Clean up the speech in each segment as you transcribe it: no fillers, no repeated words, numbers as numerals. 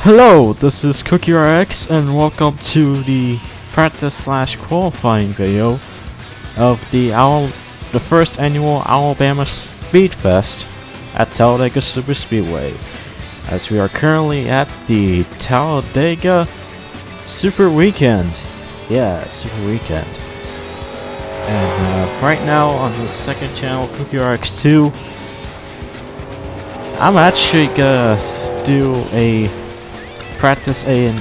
Hello, this is CookieRx and welcome to the practice/qualifying video of the first annual Alabama SpeedFest at Talladega Superspeedway, as we are currently at the Talladega Super Weekend. Yeah, Super Weekend. And right now on the second channel, CookieRx2, I'm actually gonna do a practice and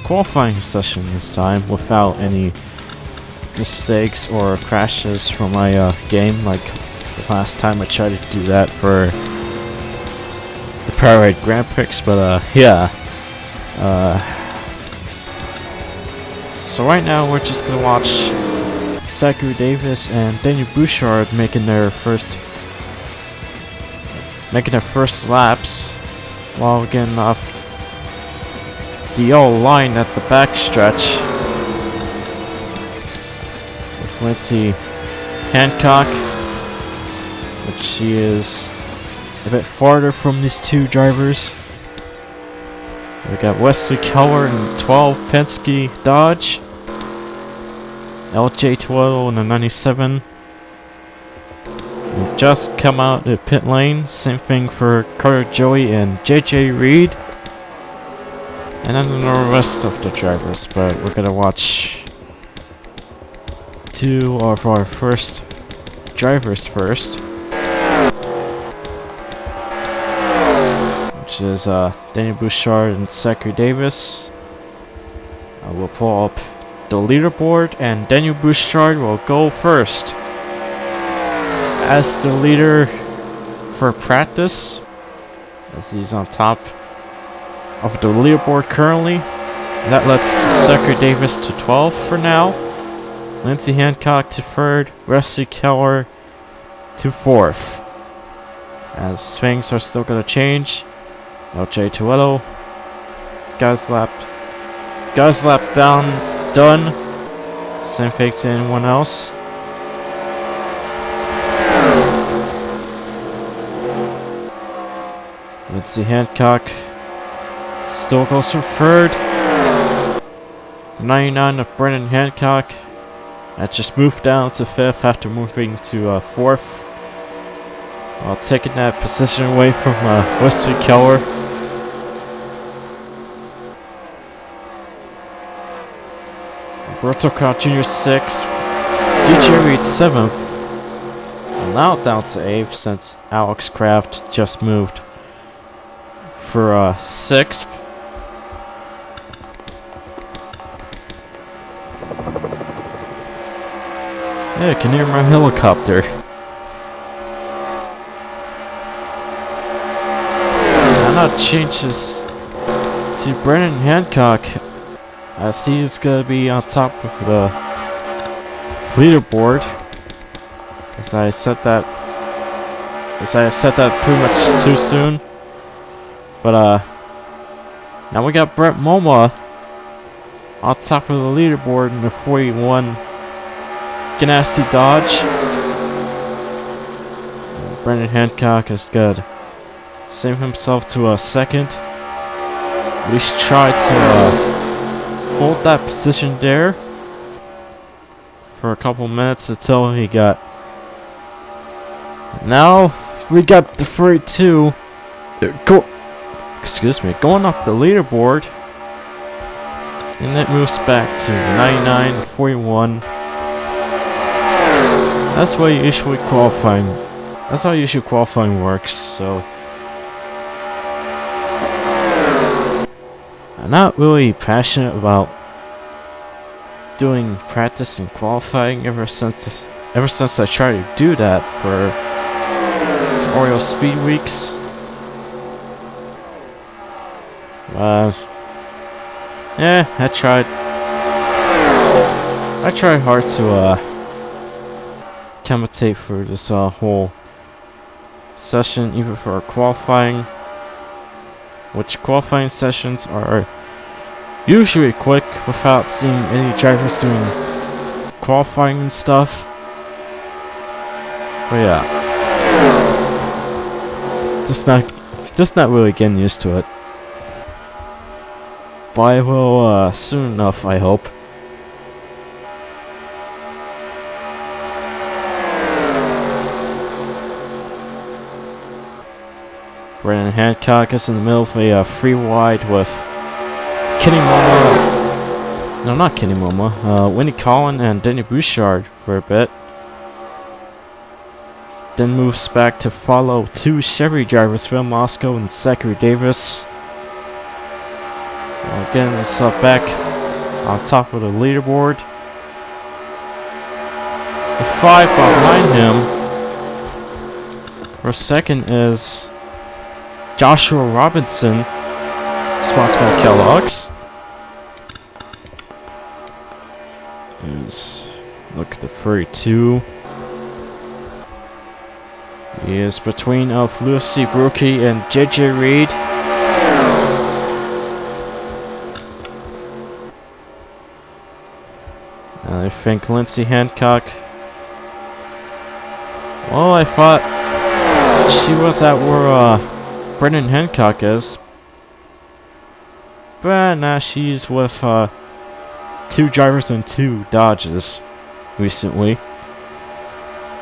qualifying session this time without any mistakes or crashes from my game, like the last time I tried to do that for the Power Grand Prix. But yeah. So right now we're just gonna watch Zachary Davis and Daniel Bouchard making their first laps while getting off the yellow line at the backstretch with Lindsay Hancock, which she is a bit farther from these two drivers. We got Wesley Keller in 12 Penske Dodge, LJ Toyota in the 97. We just come out the pit lane. Same thing for Carter Joey and JJ Reed. And then the rest of the drivers, but we're gonna watch two of our first drivers first, which is Daniel Bouchard and Zachary Davis. We'll pull up the leaderboard, and Daniel Bouchard will go first as the leader for practice, as he's on top of the leaderboard currently. That lets Zachary Davis to 12th for now, Lindsay Hancock to 3rd, Wesley Keller to 4th. As things are still gonna change, LJ Toyota, guys lap done. Same thing to anyone else. Lindsay Hancock still goes for 3rd. 99 of Brendan Hancock. That just moved down to 5th after moving to 4th. While taking that position away from Wesley Keller. Roberto Carl Jr. 6th. DJ Reed 7th. And now down to 8th since Alex Kraft just moved for 6th. Yeah, I can hear my helicopter. And that changes to Brendan Hancock, as he is gonna be on top of the leaderboard. As I said that pretty much too soon. But now we got Brett Moma on top of the leaderboard in the 41 Ganassi Dodge. Brendan Hancock is good. Save himself to a 2nd. At least try to hold that position there for a couple minutes until he got. Now we got the 42. Going up the leaderboard, and it moves back to 99, 41. That's how usually qualifying works. So I'm not really passionate about doing practice and qualifying ever since I tried to do that for Oreo Speed Weeks. Yeah, I tried hard to commentate for this whole session, even for qualifying, which qualifying sessions are usually quick without seeing any drivers doing qualifying and stuff. But yeah, just not really getting used to it. but I will soon enough, I hope. Brennan Hancock is in the middle of a free wide with Kenny Momo. No, not Kenny Momo. Winnie Collin and Denny Bouchard for a bit. Then moves back to follow two Chevy drivers, Phil Moscow and Zachary Davis. Again, it's back on top of the leaderboard. The 5 behind him for second is Joshua Robinson, sponsored by Kellogg's. Look at the 32. He is between of Lucy Brookie and JJ Reed. I think Lindsay Hancock. Well, I thought she was at where Brendan Hancock is, but now she's with 2 drivers and 2 Dodges recently.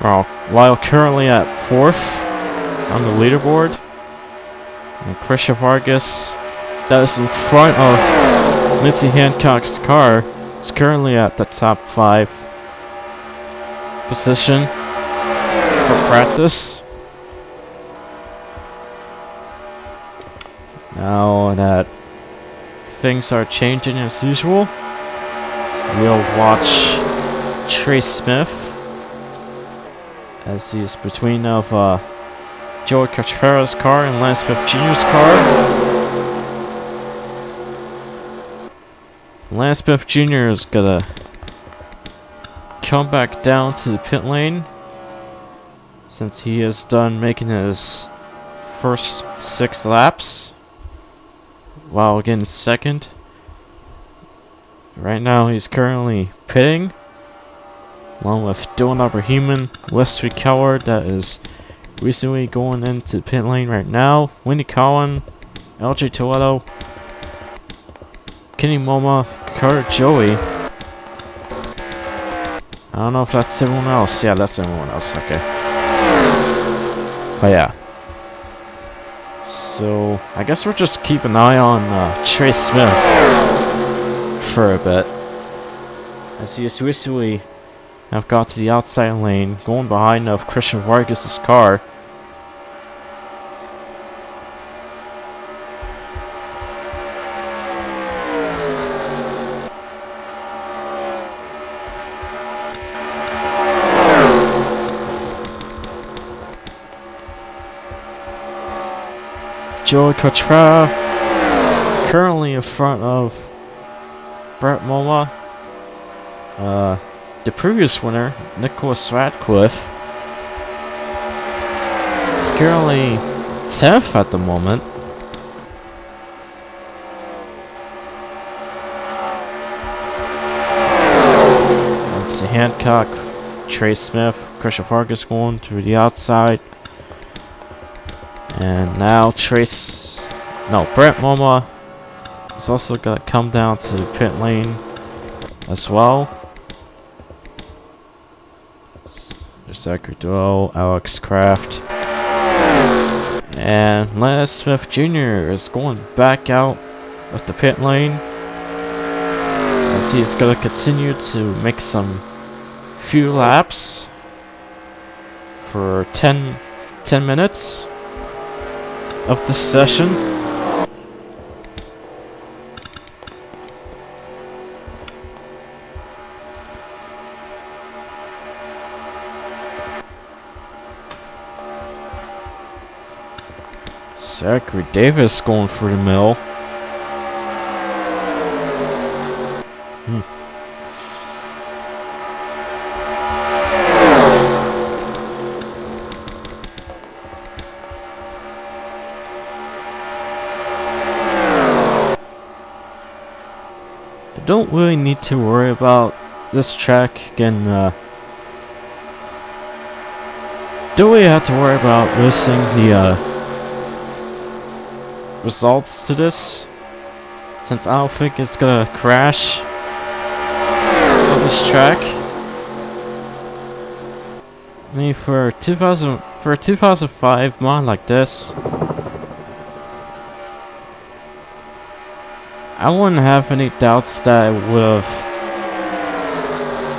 Well, while currently at 4th on the leaderboard, and Krisha Vargas, that is in front of Lindsay Hancock's car, is currently at the top 5 position for practice. Now that things are changing as usual, we'll watch Trey Smith as he's between of Joey Cotrera's car and Lance Smith Jr.'s car. Lance Smith Jr. is gonna come back down to the pit lane since he is done making his first 6 laps while getting second. Right now he's currently pitting along with Dylan Abrahaman, Wesley Keller that is recently going into the pit lane right now, Winnie Collin, LJ Toledo, Kenny Moma, Carter Joey. I don't know if that's everyone else. Yeah, that's everyone else. Okay. But yeah. So I guess we'll just keep an eye on Trey Smith for a bit, as he has recently have got to the outside lane, going behind of Christian Vargas' car. Joey Cotrera currently in front of Brett Mola. The previous winner, Nicholas Radcliffe, is currently 10th at the moment. That's Hancock, Trey Smith, Christian Vargas going to the outside. And now Brett Moma is also going to come down to the pit lane as well. Zachary Duell, Alex Kraft, and Lance Smith Jr. is going back out of the pit lane as he is going to continue to make some few laps for 10 minutes of this session. Zachary Davis going for the mill. I don't really need to worry about this track again. Don't really have to worry about losing the results to this, since I don't think it's gonna crash on this track. I mean, for a 2005 mod like this, I wouldn't have any doubts that I would have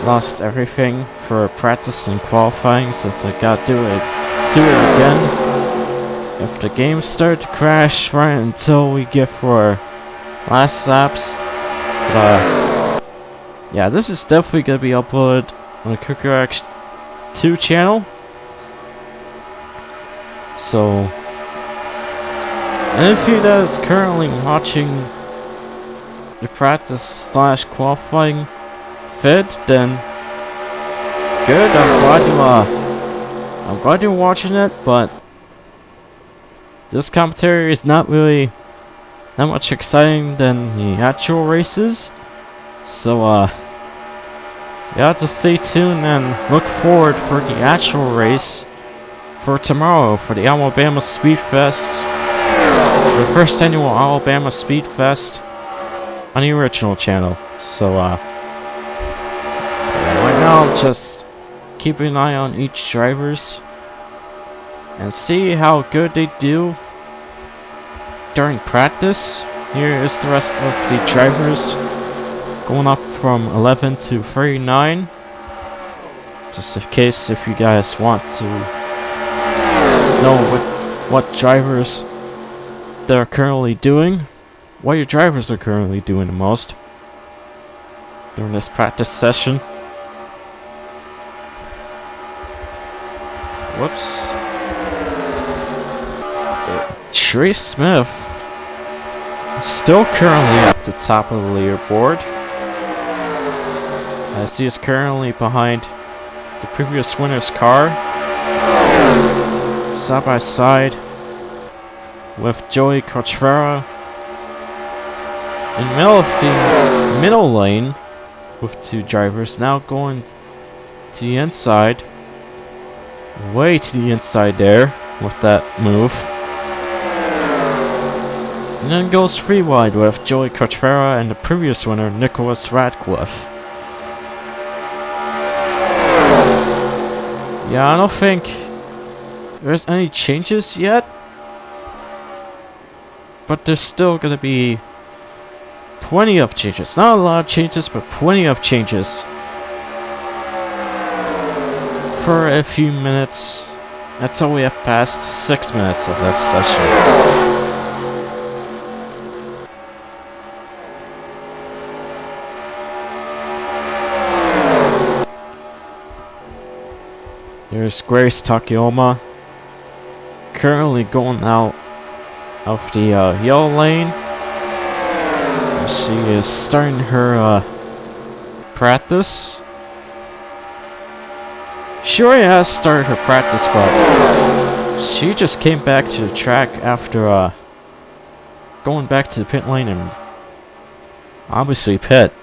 lost everything for practice and qualifying, since I gotta do it again if the game started to crash right until we get for last laps. But yeah, this is definitely gonna be uploaded on the CookieRX2 channel. So, and if you that is currently watching the practice / qualifying vid, then good. I'm glad you're watching it, but this commentary is not really that much exciting than the actual races. So you have to stay tuned and look forward for the actual race for tomorrow for the Alabama SpeedFest, the first annual Alabama SpeedFest on the original channel. So right now, just keep an eye on each drivers and see how good they do during practice. Here is the rest of the drivers going up from 11 to 39, just in case if you guys want to know what drivers they're currently doing, what your drivers are currently doing the most during this practice session. Whoops. Trey Smith still currently at the top of the leaderboard, as he is currently behind the previous winner's car, side by side with Joey Cochera. In the middle lane with two drivers, now going to the inside, way to the inside there with that move. And then goes free wide with Joey Cochera and the previous winner, Nicholas Radcliffe. Yeah, I don't think there's any changes yet, but there's still gonna be plenty of changes. Not a lot of changes, but plenty of changes for a few minutes until we have passed 6 minutes of this session. There's Grace Takayama, currently going out of the yellow lane. She is starting her practice. She already has started her practice, but she just came back to the track after going back to the pit lane and obviously pit.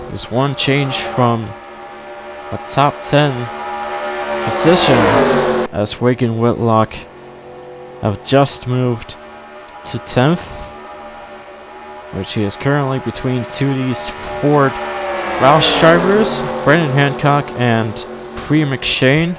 There's one change from a top 10 position, as Reagan Whitlock have just moved to 10th, which he is currently between two of these Ford Roush drivers, Brandon Hancock and Pri McShane.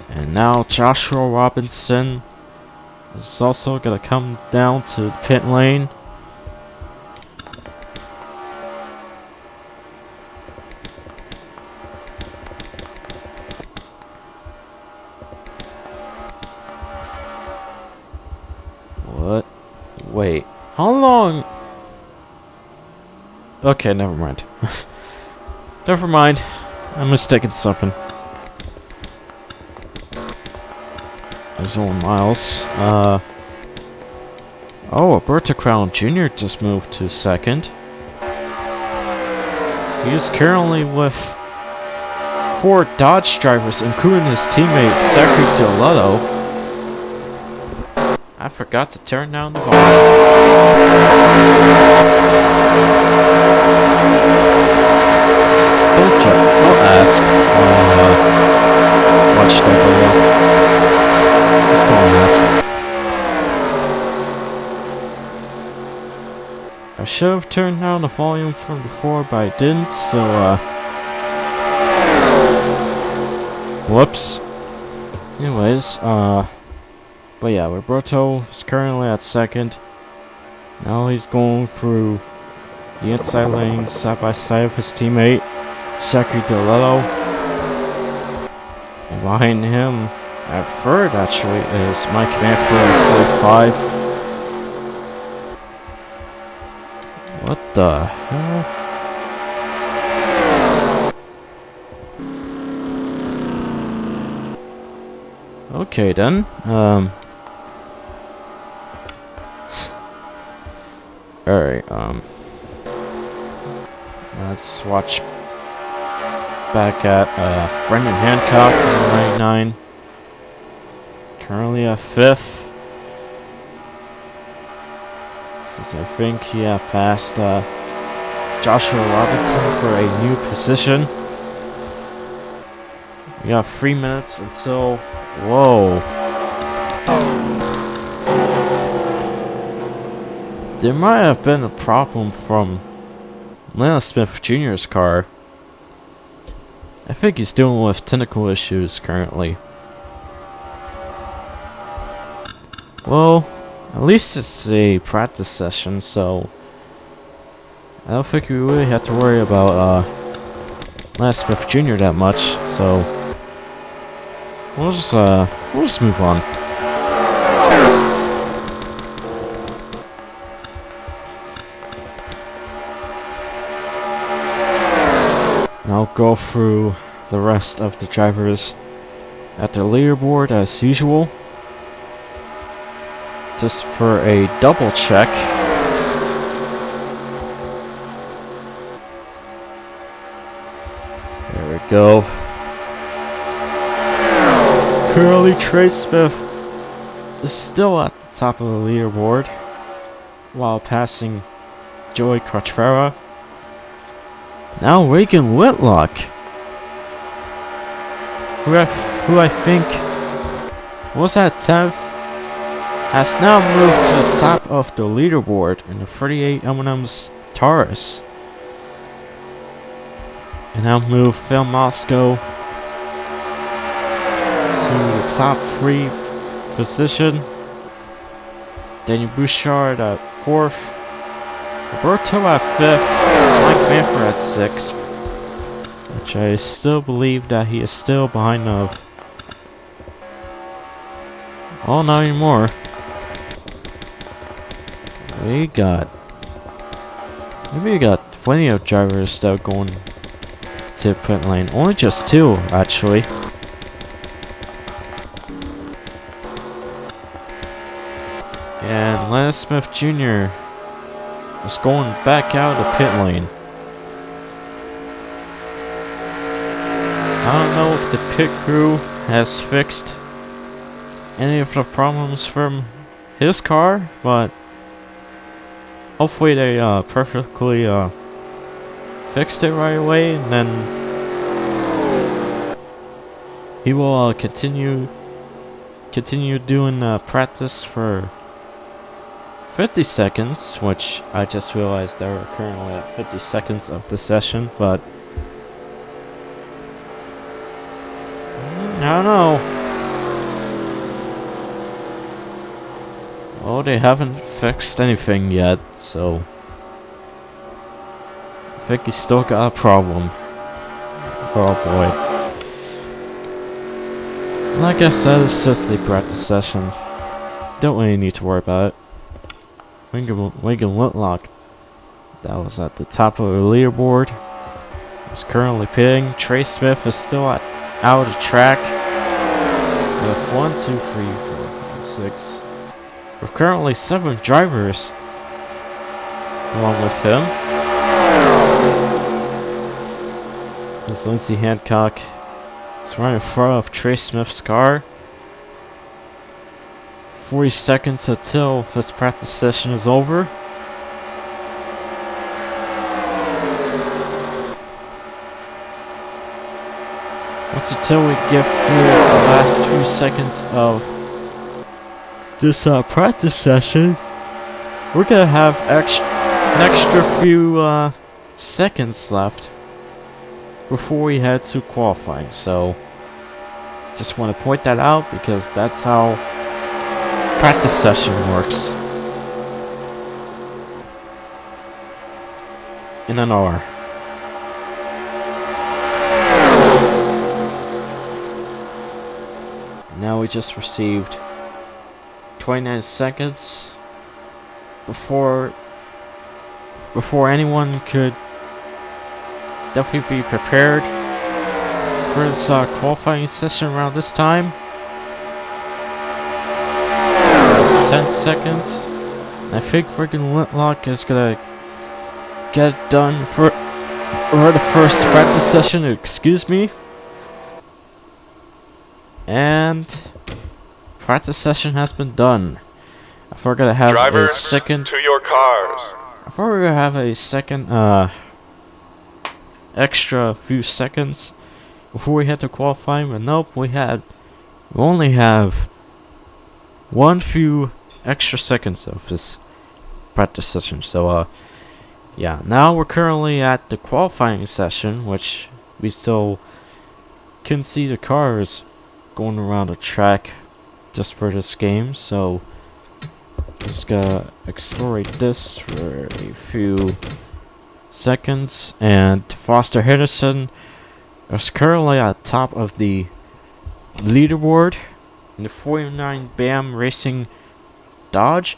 And now Joshua Robinson is also going to come down to the pit lane. What? Wait. How long? Okay, never mind. Never mind. I'm mistaken something. There's Owen Miles. Oh, Alberto Crown Jr. just moved to second. He is currently with 4 Dodge drivers, including his teammate Zachary Deletto. I forgot to turn down the volume. Don't ask. Watch that video. Just don't ask. I should have turned down the volume from before, but I didn't, so whoops. Anyways, but yeah, Roberto is currently at second. Now he's going through the inside lane side by side with his teammate, Zachary DeLello. And behind him, at third actually, is Mike Manfred, 45. What the hell? Okay then, alright, let's watch back at, Brendan Hancock, 99, currently at 5th, since I think he passed, Joshua Robinson for a new position. We got 3 minutes until, whoa. There might have been a problem from Lana Smith Jr.'s car. I think he's dealing with technical issues currently. Well, at least it's a practice session, so I don't think we really have to worry about Lana Smith Jr. that much, so we'll just move on. I'll go through the rest of the drivers at the leaderboard as usual, just for a double check. There we go. Currently, Trey Smith is still at the top of the leaderboard, while passing Joey Quattrera. Now Reagan Whitlock, who I think was at 10th, has now moved to the top of the leaderboard in the 38 M&M's Taurus. And now move Phil Moscow to the top 3 position. Daniel Bouchard at 4th. Roberto at 5th. Mike Manfred at 6th. Which I still believe that he is still behind of. Oh, not anymore. We got plenty of drivers that are going to pit lane. Only just 2, actually. And Lance Smith Jr. is going back out of the pit lane. I don't know if the pit crew has fixed any of the problems from his car, but hopefully they perfectly fixed it right away, and then he will continue doing practice for 50 seconds, which I just realized they were currently at 50 seconds of the session, but I don't know. Well, they haven't fixed anything yet, so I think he's still got a problem. Oh boy. Like I said, it's just a practice session. Don't really need to worry about it. Reagan Whitlock, that was at the top of the leaderboard, is currently pitting. Trey Smith is still out of the track. We have 1, 2, 3, 4, 5, 6. We're currently 7 drivers along with him. As Lindsey Hancock is right in front of Trey Smith's car. 40 seconds until this practice session is over. Once until we get through the last few seconds of this practice session, we're gonna have an extra few seconds left before we head to qualifying. So just want to point that out because that's how practice session works in an hour. Now we just received 29 seconds before anyone could definitely be prepared for this qualifying session around this time. It's 10 seconds. I think friggin' Whitlock is gonna get it done for the first practice session, excuse me. And practice session has been done. I thought we're gonna have Drivers, a second to your cars. I thought we were gonna have a second extra few seconds before we had to qualify, but nope, we only have one few extra seconds of this practice session. So yeah, now we're currently at the qualifying session, which we still can see the cars going around the track just for this game. So just gotta accelerate this for a few seconds. And Foster Henderson is currently at the top of the leaderboard in the 49 BAM Racing Dodge.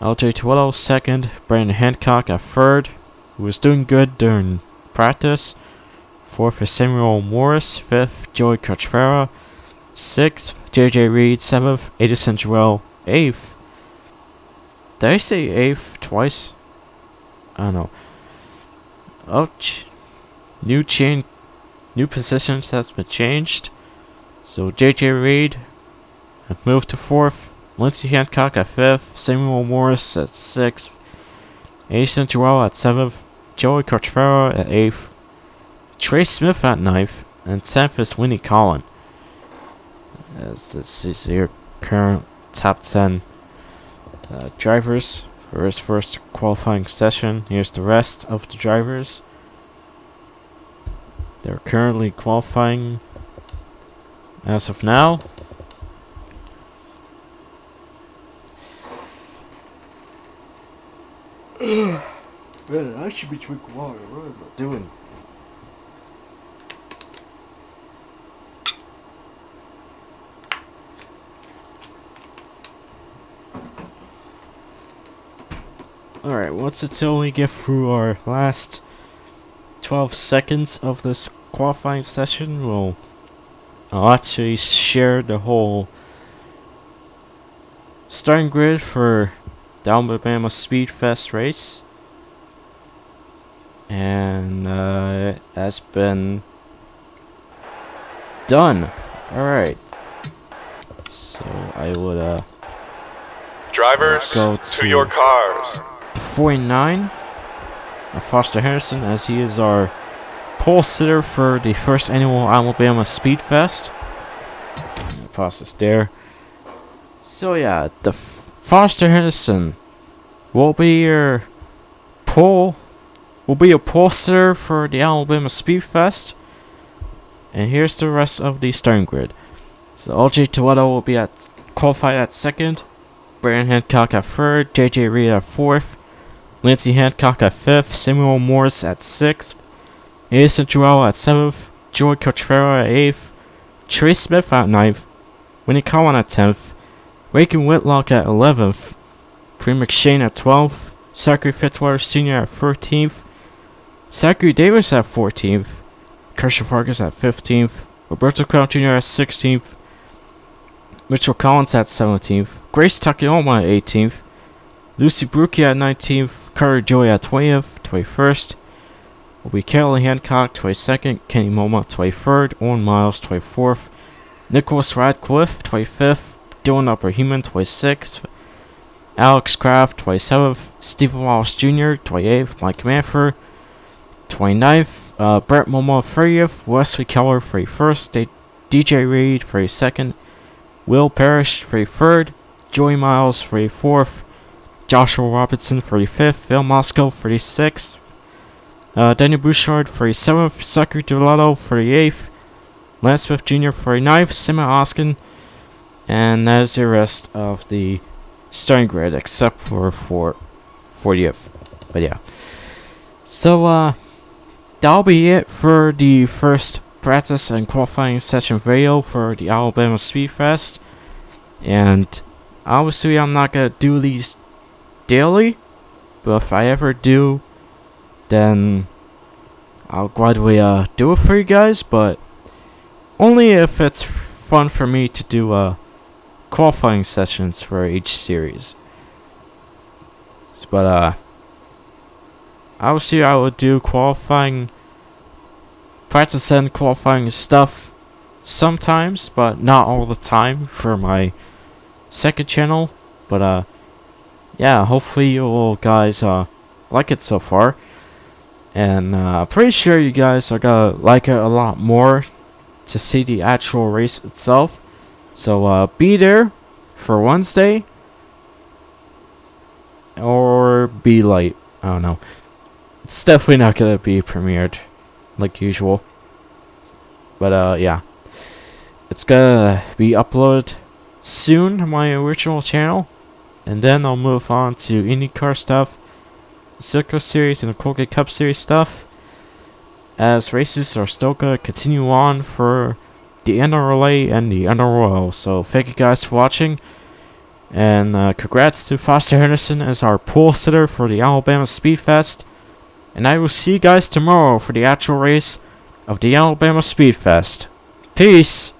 LJ Tuello second, Brandon Hancock at third, who was doing good during practice. Fourth is Samuel Morris, fifth Joey Crutchfera, sixth JJ Reed, seventh Edison Joel, eighth. Did I say eighth twice? I don't know. Ouch. New positions has been changed. So JJ Reed have moved to fourth, Lindsey Hancock at fifth, Samuel Morris at sixth, Edison Joel at seventh, Joey Crutchfera at eighth, Trey Smith at ninth, and 10th is Winnie Collin. As this is your current top 10 drivers for his first qualifying session. Here's the rest of the drivers. They're currently qualifying as of now. Man, I should be drinking water. What am I doing? Alright, once until we get through our last 12 seconds of this qualifying session, I'll actually share the whole starting grid for the Alabama SpeedFest race. And it has been done. Alright. So I would Drivers, go to your cars. 49 Foster Henderson, as he is our pole sitter for the first annual Alabama SpeedFest. Process there. So yeah, the Foster Henderson will be your pole sitter for the Alabama SpeedFest. And here's the rest of the starting grid. So LJ Tuello will be qualified at second, Brandon Hancock at third, JJ Reed at fourth, Lindsey Hancock at fifth, Samuel Morris at sixth, Edison Joel at seventh, Joey Crutchfera at eighth, Trey Smith at ninth, Winnie Collin at 10th, Reagan Whitlock at 11th, Pre McShane at 12th, Zachary Fitzwater Sr. at 13th, Zachary Davis at 14th, Christian Farkas at 15th, Roberto Crown Jr. at 16th, Mitchell Collins at 17th, Grace Takayama at 18th, Lucy Brookie at 19th, Carter Joy at 20th, 21st, will be Kelly Hancock 22nd, Kenny Moma 23rd, Owen Miles 24th, Nicholas Radcliffe 25th, Dylan Upper Human, 26th. Alex Kraft, 27th. Stephen Wallace Jr., 28th. Mike Manford, 29th. Brett Momo, 30th. Wesley Keller, 31st. DJ Reed, 32nd. Will Parrish, 33rd. Joey Miles, 34th. Joshua Robinson, 35th. Phil Moscow, 36th. Daniel Bouchard, 37th. Zachary Delato, 38th. Lance Smith Jr., 49th. Simon Oskin. And that is the rest of the starting grid, except for 40th. But yeah. So, that'll be it for the first practice and qualifying session video for the Alabama SpeedFest. And obviously I'm not gonna do these daily, but if I ever do, then I'll gladly do it for you guys, but only if it's fun for me to do qualifying sessions for each series. But obviously I will do qualifying practice and qualifying stuff sometimes, but not all the time for my second channel. But yeah, hopefully you all guys like it so far, and pretty sure you guys are gonna like it a lot more to see the actual race itself. So be there for Wednesday, or be late. I don't know. It's definitely not gonna be premiered like usual, but yeah, it's gonna be uploaded soon to my original channel, and then I'll move on to IndyCar stuff, Circle Series, and the Colgate Cup Series stuff, as races are still gonna continue on for the NROL and the NROL. So thank you guys for watching, and congrats to Foster Henderson as our pole sitter for the Alabama SpeedFest. And I will see you guys tomorrow for the actual race of the Alabama SpeedFest. Peace!